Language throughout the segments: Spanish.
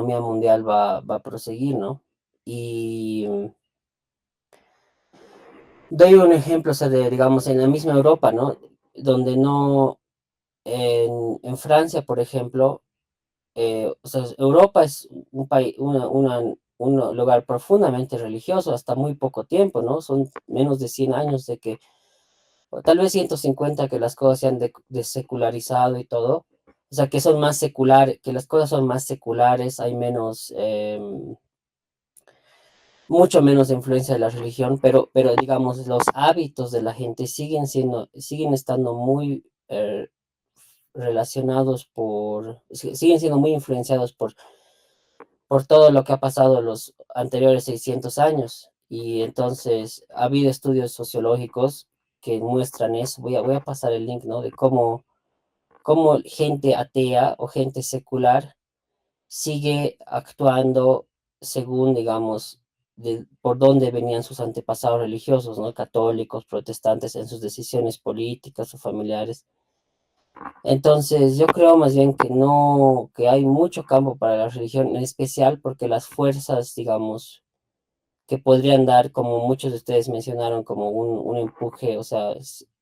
economía mundial va a proseguir, ¿no? Y doy un ejemplo, o sea, de, digamos, en la misma Europa, ¿no? Donde no, en Francia, por ejemplo, o sea, Europa es un país, un lugar profundamente religioso hasta muy poco tiempo, ¿no? Son menos de 100 años de que, o tal vez 150 que las cosas se han desecularizado y todo. O sea, que son más secular, que las cosas son más seculares, hay menos, mucho menos de influencia de la religión, pero digamos, los hábitos de la gente siguen estando muy relacionados siguen siendo muy influenciados por todo lo que ha pasado en los anteriores 600 años. Y entonces ha habido estudios sociológicos que muestran eso. Voy a pasar el link, ¿no? De cómo gente atea o gente secular sigue actuando según, digamos, por dónde venían sus antepasados religiosos, ¿no? Católicos, protestantes, en sus decisiones políticas o familiares. Entonces, yo creo más bien que no, que hay mucho campo para la religión, en especial porque las fuerzas, digamos, que podrían dar, como muchos de ustedes mencionaron, como un empuje, o sea,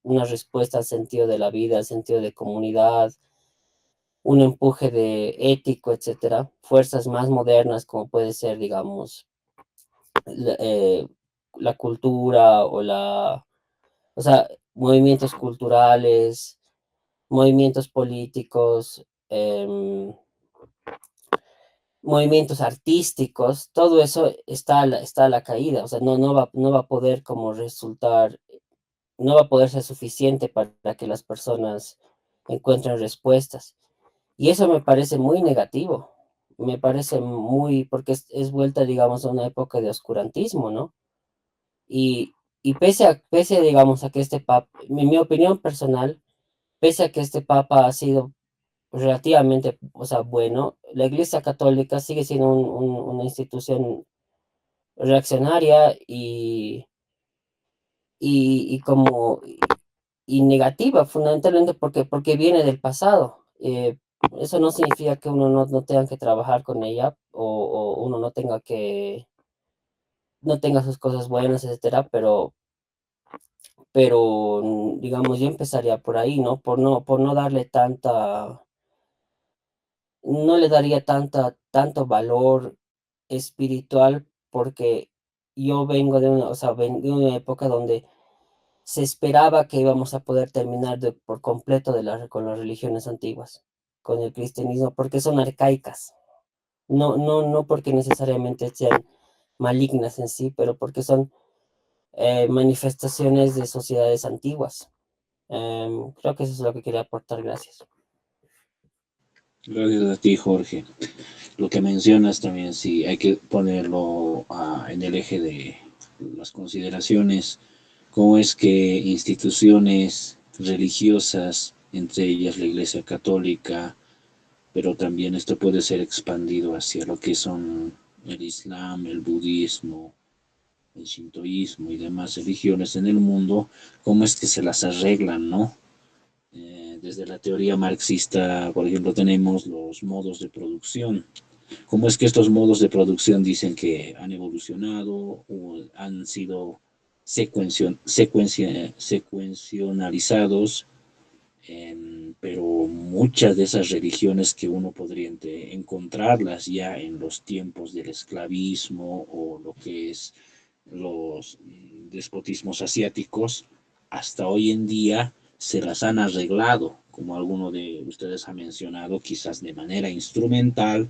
una respuesta al sentido de la vida, al sentido de comunidad, un empuje de ético, etcétera, fuerzas más modernas, como puede ser, digamos, la, eh, la cultura o sea, movimientos culturales, movimientos políticos, movimientos artísticos, todo eso está a la caída, o sea, no va a poder como resultar, no va a poder ser suficiente para que las personas encuentren respuestas. Y eso me parece muy negativo, me parece muy, porque es vuelta, digamos, a una época de oscurantismo, ¿no? Y, digamos, a que este papa, en mi opinión personal, pese a que este papa ha sido relativamente, o sea, bueno, la Iglesia Católica sigue siendo una institución reaccionaria y como y negativa, fundamentalmente porque viene del pasado. Eso no significa que uno no tenga que trabajar con ella o uno no tenga sus cosas buenas, etcétera, pero digamos, yo empezaría por ahí, ¿no? Por no darle no le daría tanto valor espiritual porque yo vengo de una, o sea, de una época donde se esperaba que íbamos a poder terminar por completo con las religiones antiguas, con el cristianismo, porque son arcaicas. No porque necesariamente sean malignas en sí, pero porque son manifestaciones de sociedades antiguas. Creo que eso es lo que quería aportar. Gracias. Gracias a ti, Jorge. Lo que mencionas también, sí, hay que ponerlo en el eje de las consideraciones, cómo es que instituciones religiosas, entre ellas la Iglesia Católica, pero también esto puede ser expandido hacia lo que son el Islam, el budismo, el shintoísmo y demás religiones en el mundo, cómo es que se las arreglan, ¿no? Desde la teoría marxista, por ejemplo, tenemos los modos de producción. ¿Cómo es que estos modos de producción dicen que han evolucionado o han sido secuencializados? Pero muchas de esas religiones que uno podría encontrarlas ya en los tiempos del esclavismo o lo que es los despotismos asiáticos, hasta hoy en día se las han arreglado, como alguno de ustedes ha mencionado, quizás de manera instrumental,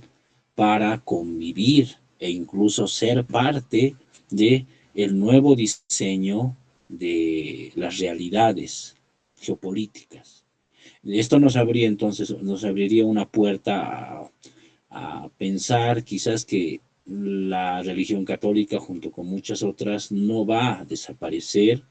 para convivir e incluso ser parte de el nuevo diseño de las realidades geopolíticas. Esto nos abriría una puerta a pensar quizás que la religión católica junto con muchas otras no va a desaparecer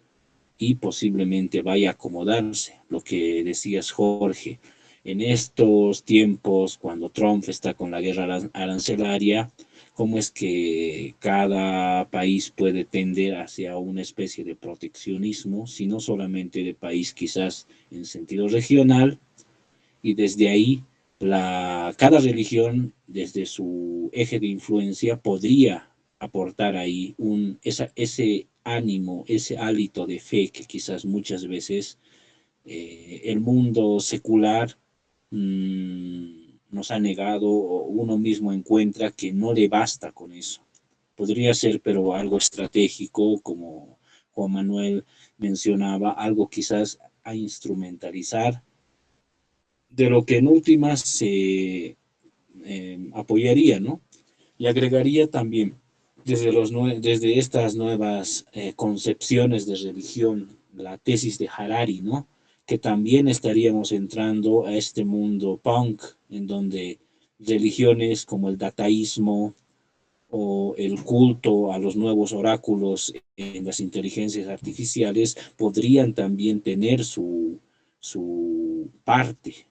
y posiblemente vaya a acomodarse. Lo que decías, Jorge, en estos tiempos, cuando Trump está con la guerra arancelaria, cómo es que cada país puede tender hacia una especie de proteccionismo, sino solamente de país quizás en sentido regional, y desde ahí cada religión, desde su eje de influencia, podría aportar ahí ese ánimo, ese hálito de fe que quizás muchas veces el mundo secular nos ha negado, o uno mismo encuentra que no le basta con eso. Podría ser, pero algo estratégico, como Juan Manuel mencionaba, algo quizás a instrumentalizar, de lo que en últimas se apoyaría, ¿no? Y agregaría también, desde estas nuevas concepciones de religión, la tesis de Harari, ¿no? Que también estaríamos entrando a este mundo punk, en donde religiones como el dataísmo o el culto a los nuevos oráculos en las inteligencias artificiales podrían también tener su parte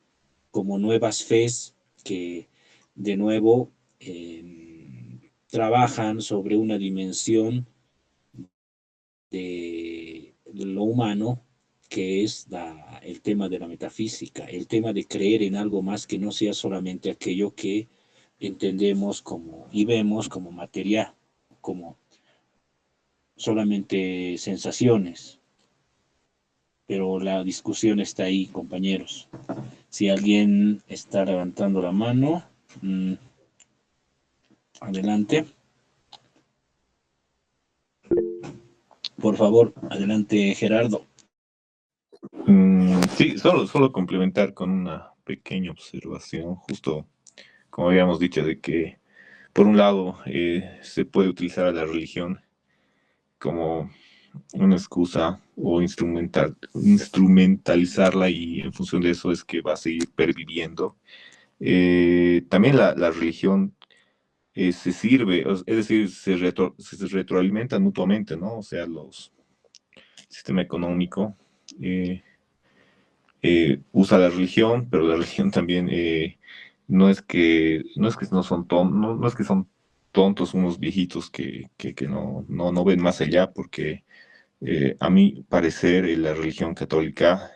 como nuevas fes que de nuevo trabajan sobre una dimensión de lo humano, que es el tema de la metafísica, el tema de creer en algo más que no sea solamente aquello que entendemos como y vemos como material, como solamente sensaciones. Pero la discusión está ahí, compañeros. Si alguien está levantando la mano, adelante. Por favor, adelante, Gerardo. Sí, solo complementar con una pequeña observación, justo como habíamos dicho, de que por un lado se puede utilizar a la religión como una excusa o instrumentalizarla, y en función de eso es que va a seguir perviviendo. También la religión se sirve, es decir, se retroalimentan mutuamente, ¿no? O sea, el sistema económico usa la religión, pero la religión también no es que son tontos unos viejitos que no ven más allá, porque a mi parecer la religión católica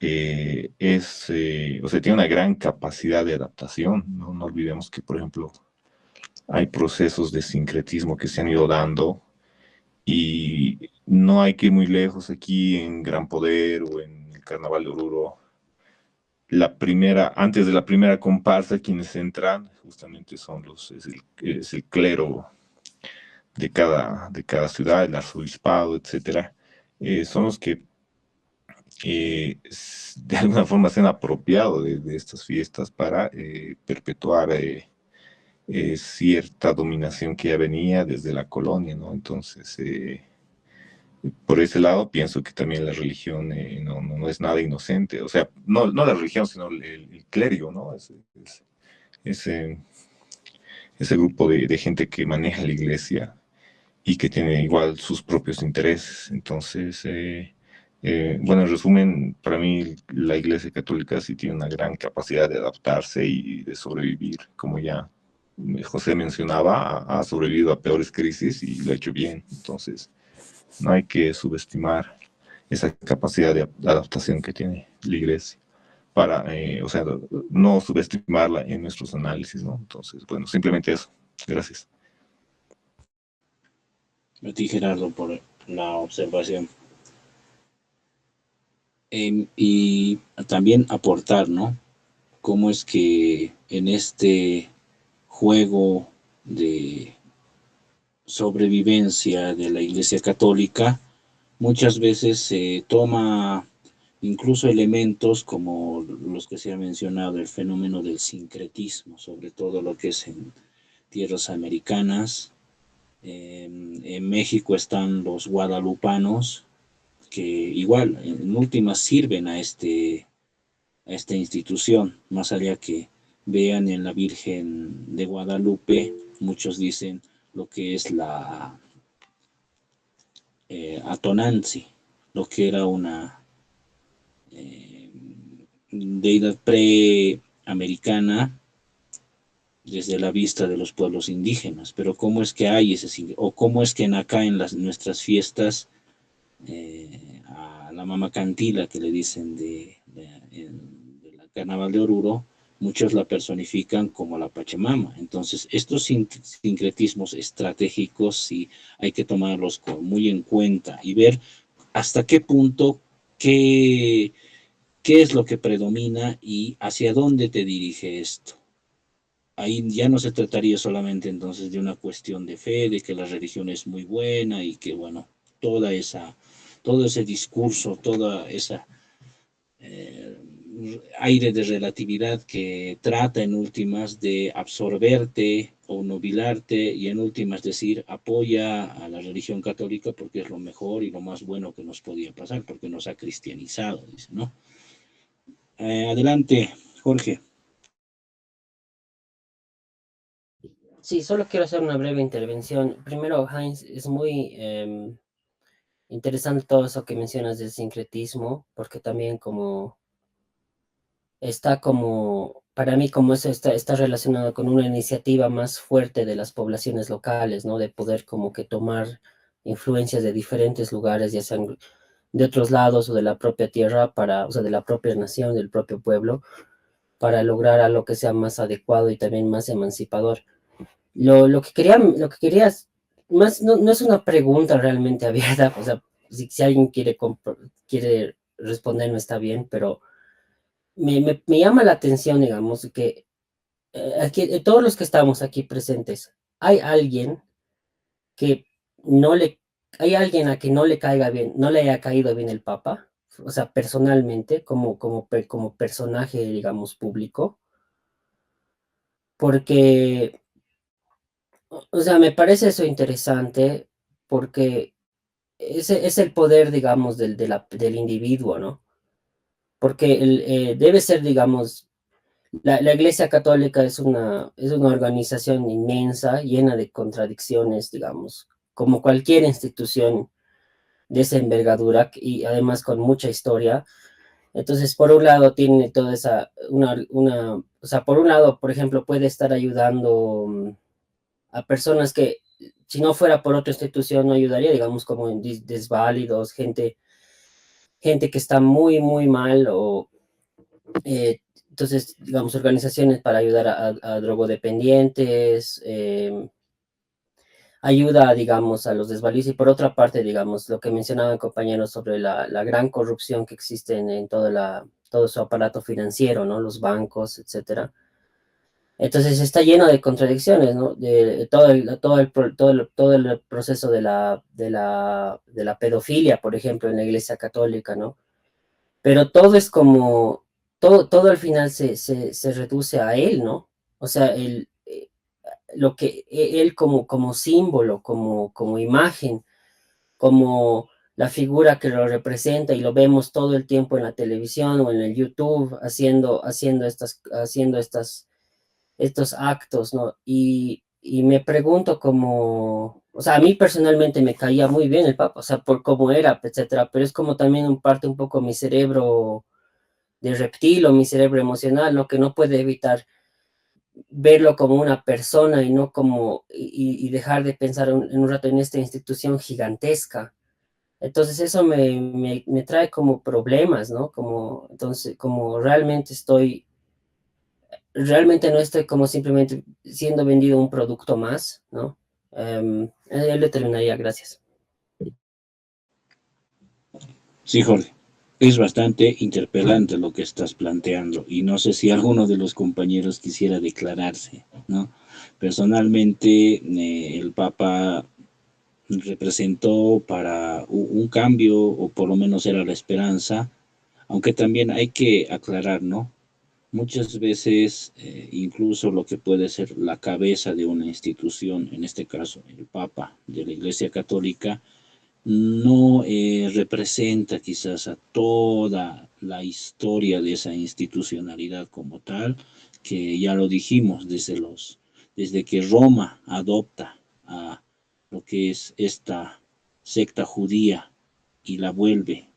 o sea, tiene una gran capacidad de adaptación. No olvidemos que, por ejemplo, hay procesos de sincretismo que se han ido dando, y no hay que ir muy lejos. Aquí en Gran Poder o en el Carnaval de Oruro, antes de la primera comparsa, quienes entran justamente es el clero de cada ciudad, el arzobispado, etcétera. Son los que de alguna forma se han apropiado de estas fiestas para perpetuar cierta dominación que ya venía desde la colonia, ¿no? Entonces, por ese lado, pienso que también la religión no es nada inocente. O sea, no la religión, sino el clérigo, ¿no? Ese, ese grupo de gente que maneja la iglesia y que tiene igual sus propios intereses. Entonces, bueno, en resumen, para mí la iglesia católica sí tiene una gran capacidad de adaptarse y de sobrevivir, como ya José mencionaba, ha sobrevivido a peores crisis y lo ha hecho bien. Entonces, no hay que subestimar esa capacidad de adaptación que tiene la iglesia o sea, no subestimarla en nuestros análisis, ¿no? Entonces, bueno, simplemente eso. Gracias. A ti, Gerardo, por la observación. Y también aportar, ¿no? Cómo es que en este juego de sobrevivencia de la Iglesia Católica muchas veces se toma incluso elementos como los que se ha mencionado, el fenómeno del sincretismo, sobre todo lo que es en tierras americanas. En México están los guadalupanos, que igual en últimas sirven a esta institución, más allá que vean en la Virgen de Guadalupe, muchos dicen lo que es la Atonanzi, lo que era una deidad preamericana desde la vista de los pueblos indígenas. Pero cómo es que hay o cómo es que acá en nuestras fiestas a la mama Cantila, que le dicen de la Carnaval de Oruro, muchos la personifican como la Pachamama. Entonces, estos sincretismos estratégicos sí hay que tomarlos muy en cuenta y ver hasta qué punto, qué es lo que predomina y hacia dónde te dirige esto. Ahí ya no se trataría solamente entonces de una cuestión de fe, de que la religión es muy buena y que, bueno, todo ese discurso, toda esa aire de relatividad que trata en últimas de absorberte o nubilarte y en últimas decir apoya a la religión católica porque es lo mejor y lo más bueno que nos podía pasar porque nos ha cristianizado, dice, ¿no? Adelante, Jorge. Sí, solo quiero hacer una breve intervención. Primero, Heinz, es muy interesante todo eso que mencionas del sincretismo, porque también como está como, para mí como eso está relacionado con una iniciativa más fuerte de las poblaciones locales, ¿no? De poder como que tomar influencias de diferentes lugares, ya sean de otros lados o de la propia tierra, o sea, de la propia nación, del propio pueblo, para lograr algo que sea más adecuado y también más emancipador. Lo que querías, más, no es una pregunta realmente abierta, o sea, si alguien quiere responderme está bien, pero me llama la atención, digamos, que aquí, todos los que estamos aquí presentes, hay alguien que no le, hay alguien a que no le caiga bien, no le haya caído bien el Papa, o sea, personalmente, como personaje, digamos, público, porque, o sea, me parece eso interesante, porque ese es el poder, digamos, del individuo, ¿no? Porque debe ser, digamos, la Iglesia Católica es una organización inmensa, llena de contradicciones, digamos, como cualquier institución de esa envergadura y además con mucha historia. Entonces, por un lado, tiene toda o sea, por un lado, por ejemplo, puede estar ayudando a personas que, si no fuera por otra institución, no ayudaría, digamos, como en desválidos, gente que está muy, muy mal o entonces, digamos, organizaciones para ayudar a drogodependientes, ayuda, digamos, a los desvalidos y por otra parte, digamos, lo que mencionaban compañeros sobre la gran corrupción que existe en todo su aparato financiero, ¿no? Los bancos, etcétera. Entonces está lleno de contradicciones, ¿no? De todo el proceso de la pedofilia, por ejemplo, en la Iglesia Católica, ¿no? Pero todo es como, todo al final se reduce a él, ¿no? O sea, lo que él como símbolo, como imagen, como la figura que lo representa y lo vemos todo el tiempo en la televisión o en el YouTube estos actos, ¿no? Y me pregunto como, o sea, a mí personalmente me caía muy bien el Papa, o sea, por cómo era, etcétera, pero es como también un poco mi cerebro de reptil o mi cerebro emocional, ¿no? Que no puede evitar verlo como una persona y no como, y dejar de pensar en un rato en esta institución gigantesca. Entonces eso me trae como problemas, ¿no? Entonces, como realmente no estoy como simplemente siendo vendido un producto más, ¿no? Él le terminaría, gracias. Sí, Jorge. Es bastante interpelante lo que estás planteando y no sé si alguno de los compañeros quisiera declararse, ¿no? Personalmente, el Papa representó para un cambio, o por lo menos era la esperanza, aunque también hay que aclarar, ¿no? Muchas veces, incluso lo que puede ser la cabeza de una institución, en este caso el Papa de la Iglesia Católica, no representa quizás a toda la historia de esa institucionalidad como tal, que ya lo dijimos desde que Roma adopta a lo que es esta secta judía y la vuelve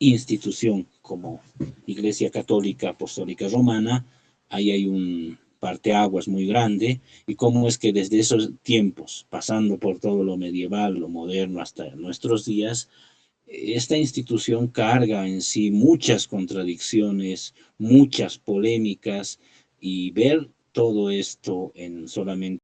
institución como Iglesia Católica Apostólica Romana, ahí hay un parteaguas muy grande, y cómo es que desde esos tiempos, pasando por todo lo medieval, lo moderno, hasta nuestros días, esta institución carga en sí muchas contradicciones, muchas polémicas, y ver todo esto en solamente